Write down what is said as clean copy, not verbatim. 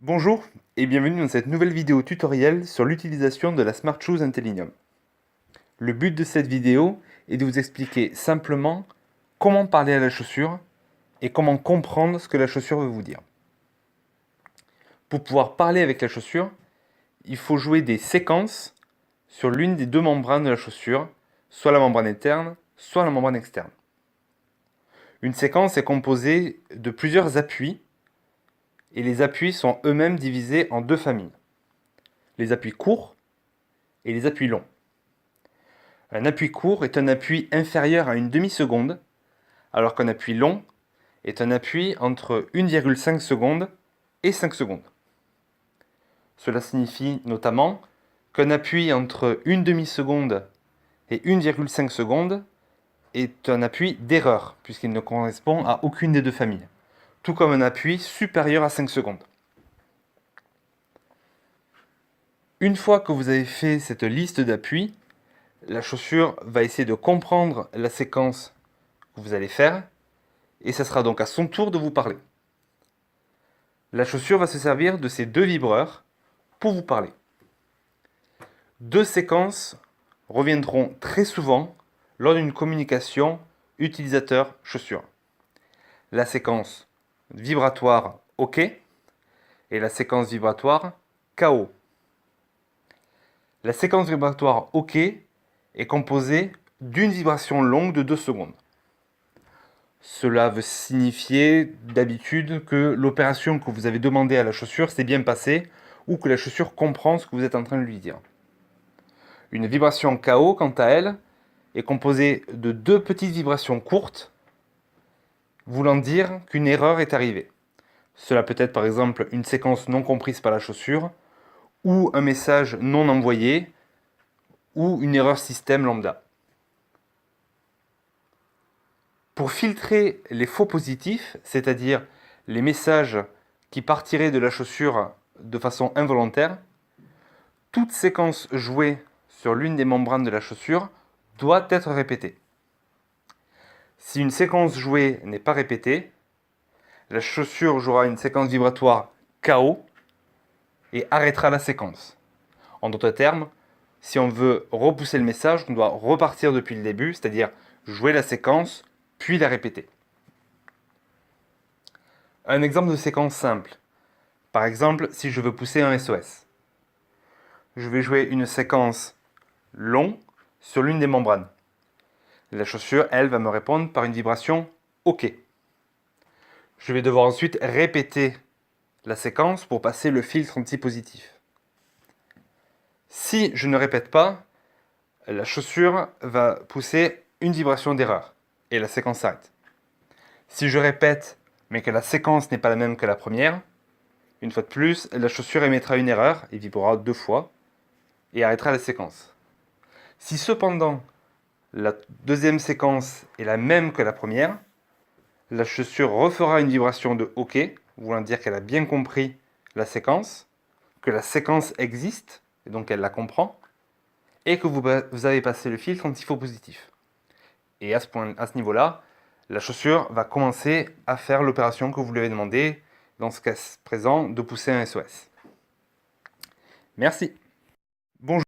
Bonjour et bienvenue dans cette nouvelle vidéo tutoriel sur l'utilisation de la Smart Shoes Intellineum. Le but de cette vidéo est de vous expliquer simplement comment parler à la chaussure et comment comprendre ce que la chaussure veut vous dire. Pour pouvoir parler avec la chaussure, il faut jouer des séquences sur l'une des deux membranes de la chaussure, soit la membrane interne, soit la membrane externe. Une séquence est composée de plusieurs appuis et les appuis sont eux-mêmes divisés en deux familles. Les appuis courts et les appuis longs. Un appui court est un appui inférieur à une demi-seconde, alors qu'un appui long est un appui entre 1,5 secondes et 5 secondes. Cela signifie notamment qu'un appui entre une demi-seconde et 1,5 secondes est un appui d'erreur, puisqu'il ne correspond à aucune des deux familles, tout comme un appui supérieur à 5 secondes. Une fois que vous avez fait cette liste d'appuis, la chaussure va essayer de comprendre la séquence que vous allez faire, et ça sera donc à son tour de vous parler. La chaussure va se servir de ces deux vibreurs pour vous parler. Deux séquences reviendront très souvent lors d'une communication utilisateur-chaussure. La séquence vibratoire OK et la séquence vibratoire KO. La séquence vibratoire OK est composée d'une vibration longue de 2 secondes. Cela veut signifier d'habitude que l'opération que vous avez demandée à la chaussure s'est bien passée ou que la chaussure comprend ce que vous êtes en train de lui dire. Une vibration KO, quant à elle, est composée de deux petites vibrations courtes, voulant dire qu'une erreur est arrivée. Cela peut être par exemple une séquence non comprise par la chaussure, ou un message non envoyé, ou une erreur système lambda. Pour filtrer les faux positifs, c'est-à-dire les messages qui partiraient de la chaussure de façon involontaire, toute séquence jouée sur l'une des membranes de la chaussure doit être répétée. Si une séquence jouée n'est pas répétée, la chaussure jouera une séquence vibratoire KO et arrêtera la séquence. En d'autres termes, si on veut repousser le message, on doit repartir depuis le début, c'est-à-dire jouer la séquence, puis la répéter. Un exemple de séquence simple. Par exemple, si je veux pousser un SOS. Je vais jouer une séquence long sur l'une des membranes. La chaussure, elle, va me répondre par une vibration OK. Je vais devoir ensuite répéter la séquence pour passer le filtre anti-positif. Si je ne répète pas, la chaussure va pousser une vibration d'erreur et la séquence s'arrête. Si je répète, mais que la séquence n'est pas la même que la première, une fois de plus, la chaussure émettra une erreur et vibrera 2 fois et arrêtera la séquence. Si cependant la deuxième séquence est la même que la première, la chaussure refera une vibration de OK, voulant dire qu'elle a bien compris la séquence, que la séquence existe, et donc elle la comprend, et que vous avez passé le filtre anti-faux positif. Et à ce niveau-là, la chaussure va commencer à faire l'opération que vous lui avez demandé, dans ce cas présent, de pousser un SOS. Merci. Bonjour.